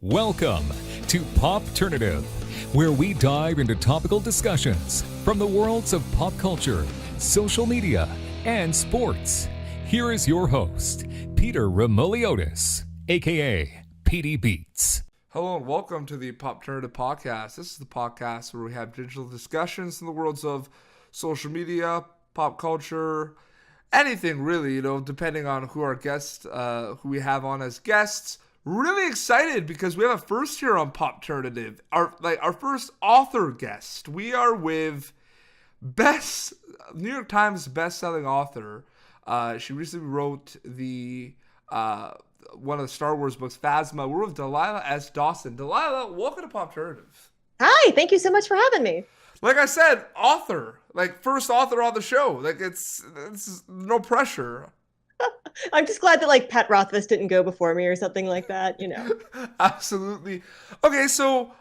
Welcome to Popternative, where we dive into topical discussions from the worlds of pop culture, social media, and sports. Here is your host, Peter Remoliotis, aka PD Beats. Hello and welcome to the Popternative podcast. This is the podcast where we have digital discussions in the worlds of social media, pop culture, anything really, depending on who our guests, who we have on as guests. Really excited because we have a first here on Popternative. Our first author guest. We are with New York Times best-selling author. She recently wrote one of the Star Wars books, Phasma. We're with Delilah S.Dawson. Delilah, welcome to Popternative. Hi, thank you so much for having me. Like I said, author, first author on the show. It's no pressure. I'm just glad that Pat Rothfuss didn't go before me or something like that, Absolutely. Okay, so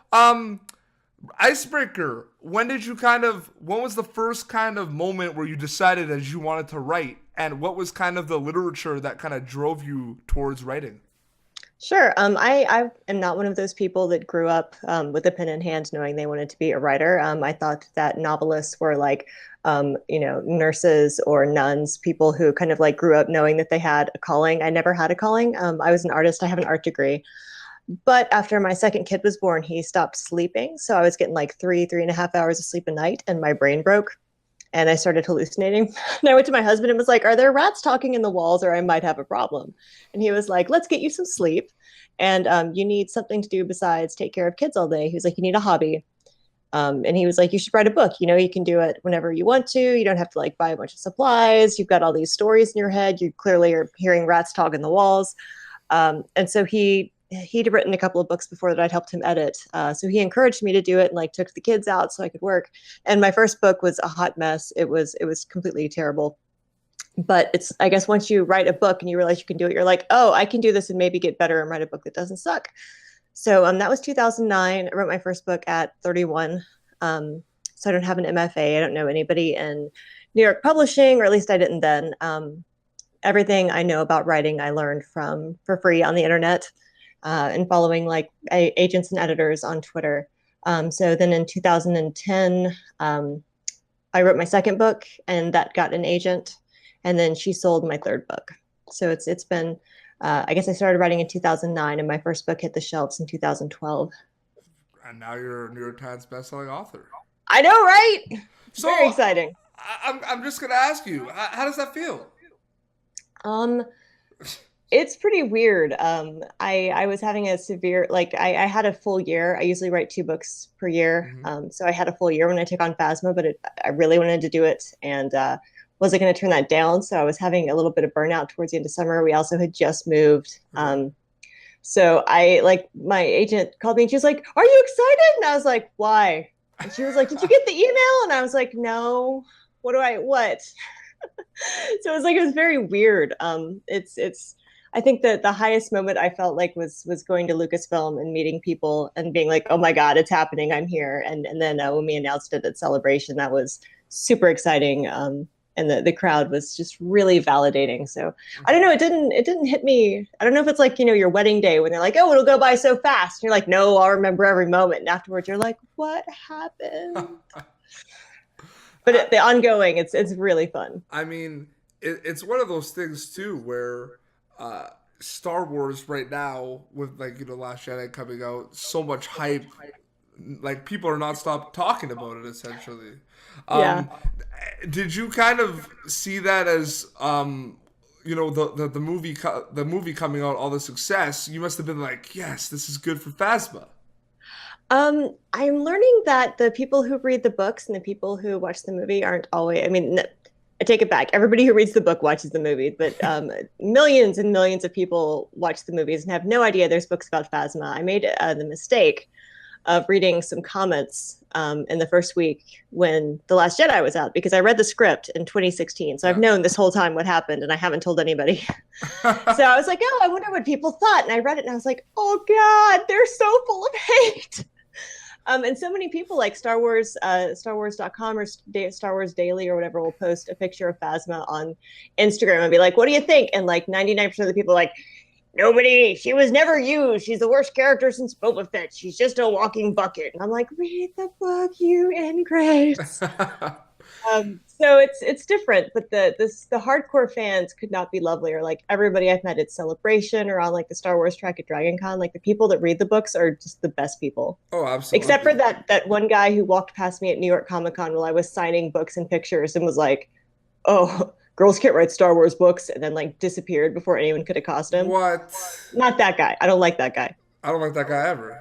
icebreaker. When was the first kind of moment where you decided that you wanted to write, and what was kind of the literature that kind of drove you towards writing? Sure. I am not one of those people that grew up with a pen in hand knowing they wanted to be a writer. I thought that novelists were nurses or nuns, people who kind of grew up knowing that they had a calling. I never had a calling. I was an artist. I have an art degree. But after my second kid was born, he stopped sleeping. So I was getting 3.5 hours of sleep a night, and my brain broke. And I started hallucinating. And I went to my husband and was like, are there rats talking in the walls, or I might have a problem? And he was like, let's get you some sleep. And you need something to do besides take care of kids all day. He was like, you need a hobby. And he was like, you should write a book. You can do it whenever you want to. You don't have to buy a bunch of supplies. You've got all these stories in your head. You clearly are hearing rats talk in the walls. And so he'd written a couple of books before that I'd helped him edit. So he encouraged me to do it and took the kids out so I could work. And my first book was a hot mess. It was completely terrible. But it's, I guess, once you write a book and you realize you can do it, you're like, oh, I can do this and maybe get better and write a book that doesn't suck. So that was 2009. I wrote my first book at 31. So I don't have an MFA. I don't know anybody in New York publishing, or at least I didn't then. Everything I know about writing, I learned for free on the internet. And following agents and editors on Twitter. So then in 2010, I wrote my second book, and that got an agent, and then she sold my third book. So it's been, I guess I started writing in 2009, and my first book hit the shelves in 2012. And now you're a New York Times bestselling author. I know, right? So, very exciting. I'm just gonna ask you, how does that feel? It's pretty weird. I was having a severe, I had a full year. I usually write 2 books per year. Mm-hmm. So I had a full year when I took on Phasma, but I really wanted to do it, and wasn't going to turn that down. So I was having a little bit of burnout towards the end of summer. We also had just moved. Mm-hmm. So my agent called me and she was like, are you excited? And I was like, why? And she was like, did you get the email? And I was like, no. What? So it was very weird. I think that the highest moment I felt was going to Lucasfilm and meeting people and being like, oh my God, it's happening. I'm here. And then when we announced it at Celebration, that was super exciting. And the crowd was just really validating. So I don't know, it didn't hit me. I don't know if it's your wedding day when they're like, oh, it'll go by so fast. And you're like, no, I'll remember every moment. And afterwards you're like, what happened? But the ongoing, it's really fun. I mean, it's one of those things too, where Star Wars right now with Last Jedi coming out, so much hype, people are not stop talking about it essentially. Yeah. Did you kind of see that as the movie coming out, all the success? You must have been like, yes, this is good for Phasma. I'm learning that the people who read the books and the people who watch the movie aren't always, I take it back. Everybody who reads the book watches the movie, but millions and millions of people watch the movies and have no idea there's books about Phasma. I made the mistake of reading some comments in the first week when The Last Jedi was out, because I read the script in 2016. So I've known this whole time what happened, and I haven't told anybody. So I was like, oh, I wonder what people thought. And I read it and I was like, oh God, they're so full of hate. And so many people Star Wars.com or Star Wars Daily or whatever will post a picture of Phasma on Instagram and be like, what do you think? And 99% of the people are like, she was never used. She's the worst character since Boba Fett. She's just a walking bucket. And I'm like, read the book, you ingrates. So it's different, but the hardcore fans could not be lovelier. Like everybody I've met at Celebration or on like the Star Wars track at Dragon Con, like the people that read the books are just the best people. Oh, absolutely. Except for that one guy who walked past me at New York Comic Con while I was signing books and pictures and was like, "Oh, girls can't write Star Wars books," and then like disappeared before anyone could accost him. What? Not that guy. I don't like that guy. I don't like that guy ever.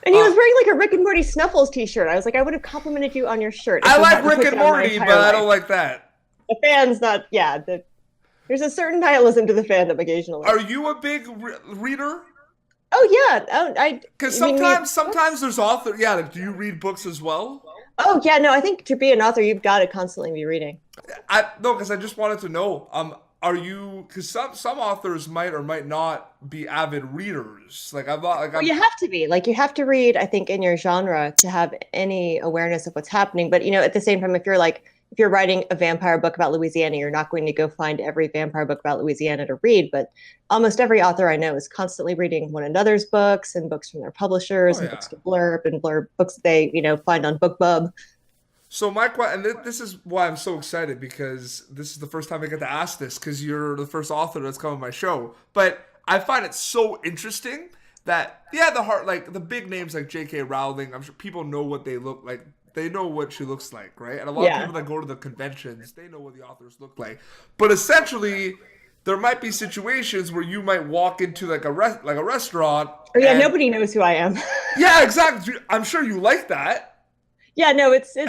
And he was wearing like a Rick and Morty Snuffles t-shirt. I was like, I would have complimented you on your shirt. I like Rick and Morty, but I don't like that. The fans not, yeah. There's a certain nihilism to the fandom occasionally. Are you a big reader? Oh yeah, Because sometimes there's author. Yeah, like, do you read books as well? Oh yeah, no. I think to be an author, you've got to constantly be reading. No, because I just wanted to know. Are you? Because some authors might or might not be avid readers. Like I'm not. Like Well, you have to be. Like you have to read. I think in your genre to have any awareness of what's happening. But at the same time, if you're writing a vampire book about Louisiana, you're not going to go find every vampire book about Louisiana to read. But almost every author I know is constantly reading one another's books and books from their publishers and books to blurb and blurb books that they find on BookBub. So my question, and this is why I'm so excited, because this is the first time I get to ask this, because you're the first author that's come on my show. But I find it so interesting that the big names like J.K. Rowling, I'm sure people know what they look like. They know what she looks like, right? And a lot of people that go to the conventions, they know what the authors look like. But essentially, there might be situations where you might walk into like a restaurant. Oh yeah, nobody knows who I am. Yeah, exactly. I'm sure you like that. Yeah, no, it's I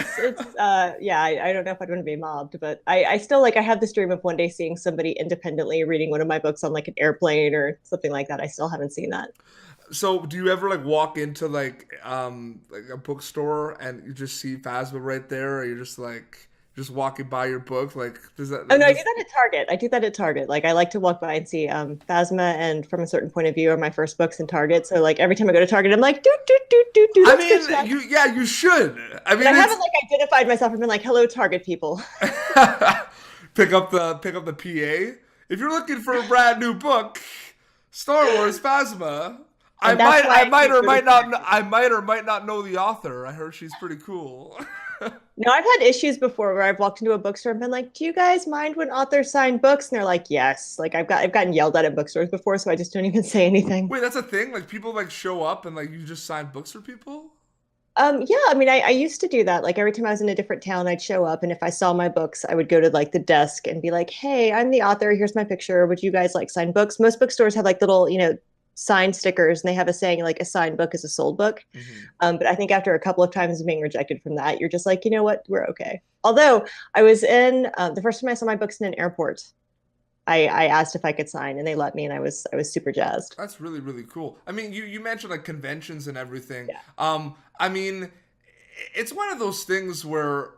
don't know if I'd want to be mobbed, but I still I have this dream of one day seeing somebody independently reading one of my books on like an airplane or something like that. I still haven't seen that. So do you ever walk into like a bookstore and you just see Phasma right there, or you're just walking by your book? Like does that? Oh no, I do that at Target. Like I like to walk by and see Phasma and From a Certain Point of View are my first books in Target. So like every time I go to Target, I'm like, do. I mean, you should. I mean, I haven't identified myself and been like, hello, Target people. pick up the PA. If you're looking for a brand new book, Star Wars Phasma. I might or might not know the author. I heard she's pretty cool. No, I've had issues before where I've walked into a bookstore and been like, do you guys mind when authors sign books? And they're like, yes. Like I've gotten yelled at bookstores before, so I just don't even say anything. Wait, that's a thing? Like people show up and you just sign books for people? Yeah, I mean, I used to do that. Like every time I was in a different town, I'd show up, and if I saw my books, I would go to the desk and be like, hey, I'm the author. Here's my picture. Would you guys sign books? Most bookstores have little, signed stickers, and they have a saying a signed book is a sold book. Mm-hmm. But I think after a couple of times of being rejected from that, you're just like, you know what, we're okay. Although I was in the first time I saw my books in an airport, I asked if I could sign, and they let me, and I was super jazzed. That's really, really cool. I mean, you mentioned conventions and everything. Yeah. I mean, it's one of those things where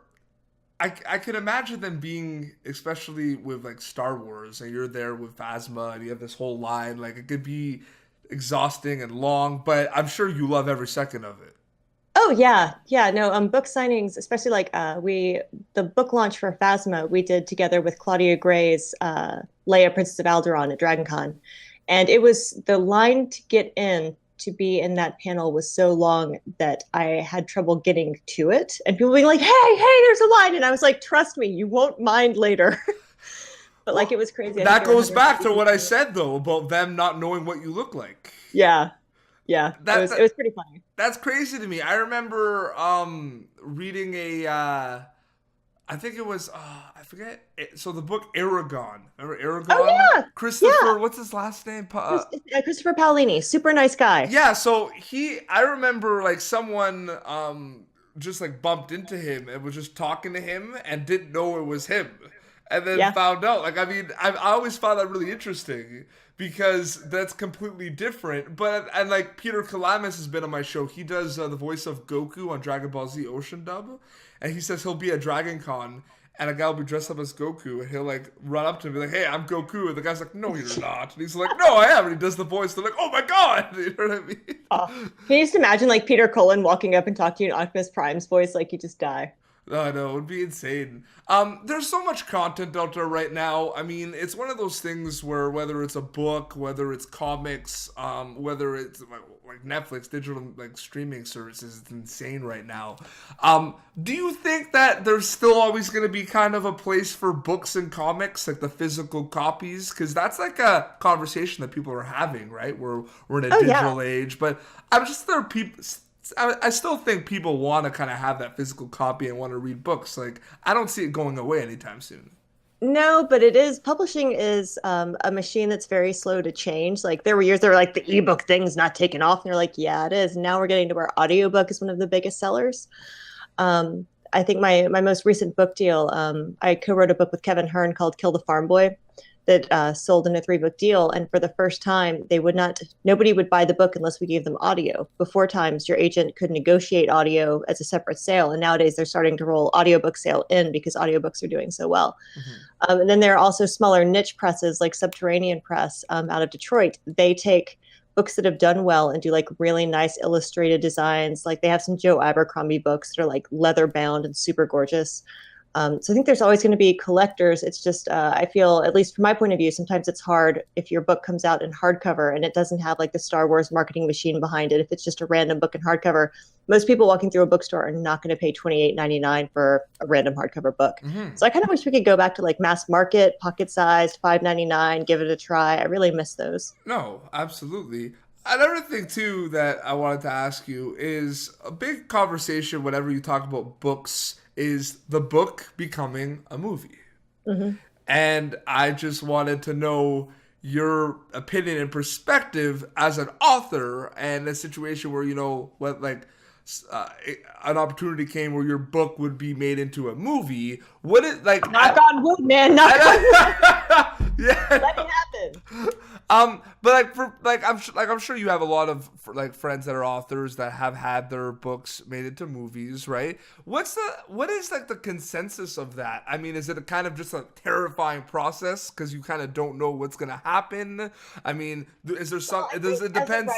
I can imagine them being, especially with Star Wars, and you're there with Phasma, and you have this whole line. It could be exhausting and long, but I'm sure you love every second of it. Oh yeah. No, book signings, especially the book launch for Phasma we did together with Claudia Gray's Leia, Princess of Alderaan at DragonCon, and it was the line to get in to be in that panel was so long that I had trouble getting to it, and people being like, hey, there's a line, and I was like, trust me, you won't mind later. But it was crazy. That goes back to what I said though about them not knowing what you look like. Yeah. It was pretty funny. That's crazy to me. I remember reading I think it was I forget. So the book Aragon. Remember Aragon? Oh yeah. Christopher. What's his last name? Christopher Paolini. Super nice guy. Yeah. So I remember someone just bumped into him and was just talking to him and didn't know it was him. And then found out. I always found that really interesting because that's completely different. But Peter Kalamis has been on my show. He does the voice of Goku on Dragon Ball Z Ocean Dub, and he says he'll be at Dragon Con and a guy will be dressed up as Goku, and he'll run up to him and be like, "Hey, I'm Goku," and the guy's like, "No, you're not," and he's like, "No, I am," and he does the voice. They're like, "Oh my god," you know what I mean? Can you just imagine Peter Cullen walking up and talking to you in Optimus Prime's voice? You just die. No, no, it would be insane. There's so much content out there right now. I mean, it's one of those things where whether it's a book, whether it's comics, whether it's like Netflix, digital like streaming services, it's insane right now. Do you think that there's still always going to be kind of a place for books and comics, like the physical copies? Because that's like a conversation that people are having, right? We're in a Oh yeah. digital age, but I'm just there are people. I still think people want to kind of have that physical copy and want to read books. Like, I don't see it going away anytime soon. No, but it is publishing is a machine that's very slow to change. Like there were years they were like the ebook thing's not taking off, and they're like, yeah, it is. Now we're getting to where audiobook is one of the biggest sellers. I think my most recent book deal, I co-wrote a book with Kevin Hearn called Kill the Farm Boy that sold in a 3-book deal. And for the first time, nobody would buy the book unless we gave them audio. Before times, your agent could negotiate audio as a separate sale. And nowadays they're starting to roll audiobook sale in because audiobooks are doing so well. And then there are also smaller niche presses like Subterranean Press out of Detroit. They take books that have done well and do like really nice illustrated designs. Like they have some Joe Abercrombie books that are like leather bound and super gorgeous. So I think there's always going to be collectors. It's just, I feel, at least from my point of view, sometimes it's hard if your book comes out in hardcover and it doesn't have like the Star Wars marketing machine behind it. If it's just a random book in hardcover, most people walking through a bookstore are not going to pay $28.99 for a random hardcover book. So I kind of wish we could go back to like mass market, pocket sized, $5.99, give it a try. I really miss those. No, absolutely. Another thing too that I wanted to ask you is a big conversation whenever you talk about books is the book becoming a movie. And I just wanted to know your opinion and perspective as an author and a situation where, you know, what like uh, an opportunity came where your book would be made into a movie. Would it like Knock on wood, man. Knock on wood. yeah. Let it happen. But like for I'm sure you have a lot of like friends that are authors that have had their books made into movies, right? What is like the consensus of that? I mean, is it a kind of just a terrifying process because you kind of don't know what's gonna happen? I mean, is there some? Does it depends?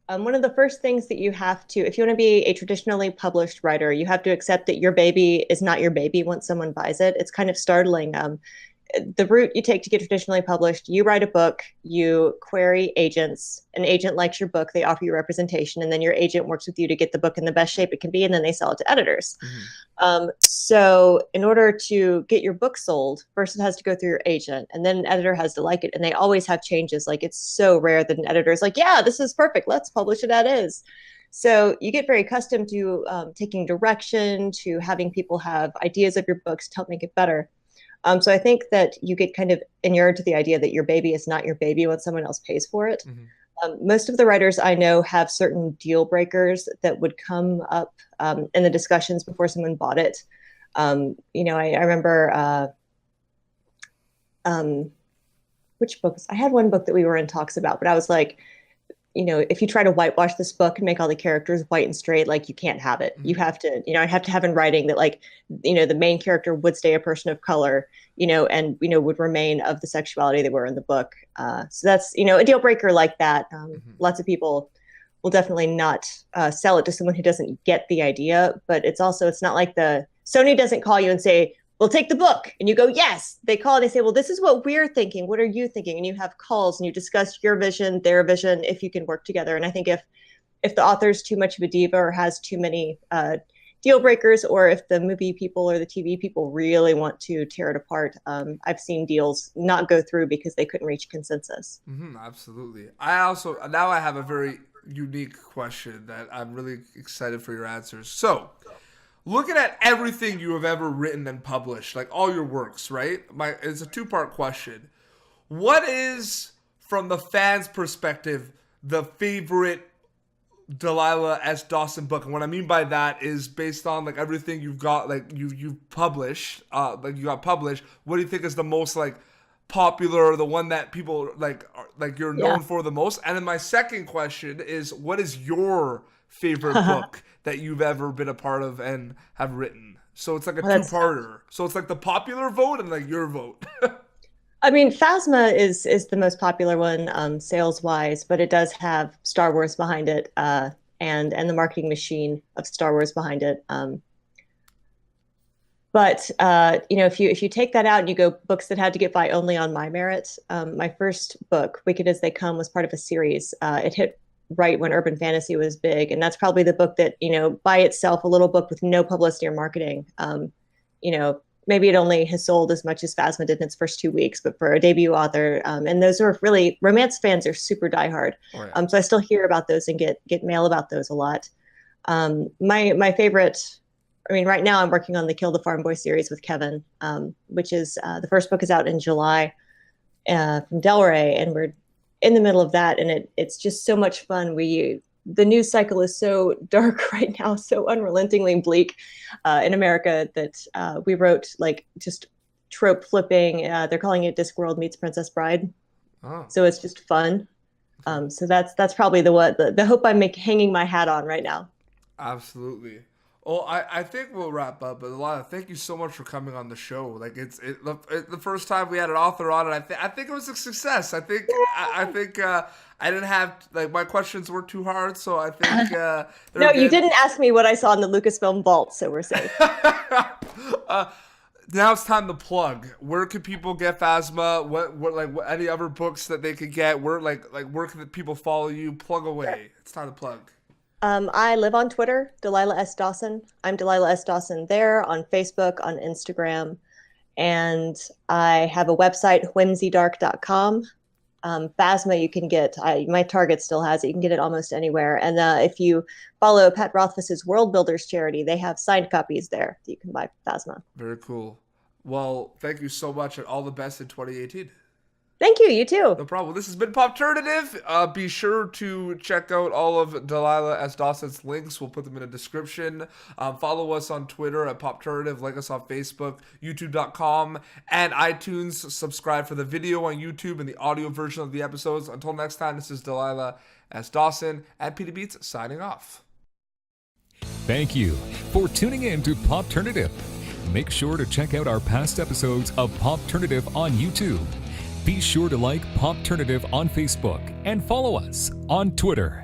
One of the first things that you have to, if you want to be a traditionally published writer, you have to accept that your baby is not your baby once someone buys it. It's kind of startling. The route you take to get traditionally published, you write a book, you query agents, an agent likes your book, they offer you representation, and then your agent works with you to get the book in the best shape it can be, and then they sell it to editors. So in order to get your book sold, first it has to go through your agent, and then an editor has to like it, and they always have changes. Like it's so rare that an editor is like, yeah, this is perfect, let's publish it as is. So you get very accustomed to taking direction, to having people have ideas of your books to help make it better. So I think that you get kind of inured to the idea that your baby is not your baby when someone else pays for it. Most of the writers I know have certain deal breakers that would come up in the discussions before someone bought it. You know, I remember which books? I had one book that we were in talks about, but I was like, you know, if you try to whitewash this book and make all the characters white and straight, like you can't have it. You have to, you know, I have to have in writing that like, you know, the main character would stay a person of color, you know, and, you know, would remain of the sexuality they were in the book. So that's, you know, a deal breaker like that. Lots of people will definitely not sell it to someone who doesn't get the idea, but it's not like Sony doesn't call you and say, we'll take the book. And you go, yes. They call and they say, well, this is what we're thinking. What are you thinking? And you have calls and you discuss your vision, their vision, if you can work together. And I think if the author's too much of a diva or has too many deal breakers, or if the movie people or the TV people really want to tear it apart, I've seen deals not go through because they couldn't reach consensus. Absolutely. Now I have a very unique question that I'm really excited for your answers. So, looking at everything you have ever written and published, like all your works, right? It's a 2-part question. What is, from the fans' perspective, the favorite Delilah S.Dawson book? And what I mean by that is based on like everything you've got, like you've published, like you got published. What do you think is the most like popular, the one that people like you're known for the most? And then my second question is, what is your favorite book that you've ever been a part of and have written? So it's like a two-parter. So it's like the popular vote and like your vote. I mean, Phasma is the most popular one sales-wise, but it does have Star Wars behind it and the marketing machine of Star Wars behind it. But if you take that out and you go books that had to get by only on my merit, my first book, Wicked as They Come, was part of a series. It hit right when urban fantasy was big, and that's probably the book that, by itself, a little book with no publicity or marketing. Maybe it only has sold as much as Phasma did in its first 2 weeks, but for a debut author, and those are really, romance fans are super diehard. Oh, yeah. So I still hear about those and get mail about those a lot. My favorite. I mean, right now I'm working on the Kill the Farm Boy series with Kevin, which is the first book is out in July from Del Rey, and we're in the middle of that, and it's just so much fun. The news cycle is so dark right now, so unrelentingly bleak in America that we wrote like just trope flipping. They're calling it Discworld meets Princess Bride, so it's just fun. So that's probably the hope I'm hanging my hat on right now. Absolutely. Well, I think we'll wrap up, but Delilah, thank you so much for coming on the show. Like it's the first time we had an author on, and I think it was a success. I think I didn't have my questions weren't too hard, so I think no, you didn't ask me what I saw in the Lucasfilm vault, so we're safe. Now it's time to plug. Where can people get Phasma? What any other books that they could get? Where where can people follow you? Plug away. Sure. It's time to plug. I live on Twitter, Delilah S.Dawson. I'm Delilah S.Dawson there, on Facebook, on Instagram. And I have a website, whimsydark.com. Phasma, you can get, my Target still has it. You can get it almost anywhere. And if you follow Pat Rothfuss's World Builders charity, they have signed copies there that you can buy Phasma. Very cool. Well, thank you so much, and all the best in 2018. Thank you. You too. No problem. This has been Popternative. Be sure to check out all of Delilah S. Dawson's links. We'll put them in the description. Follow us on Twitter at Popternative. Like us on Facebook, youtube.com, and iTunes. Subscribe for the video on YouTube and the audio version of the episodes. Until next time, this is Delilah S. Dawson and Peter Beats signing off. Thank you for tuning in to Popternative. Make sure to check out our past episodes of Popternative on YouTube. Be sure to like Popternative on Facebook and follow us on Twitter.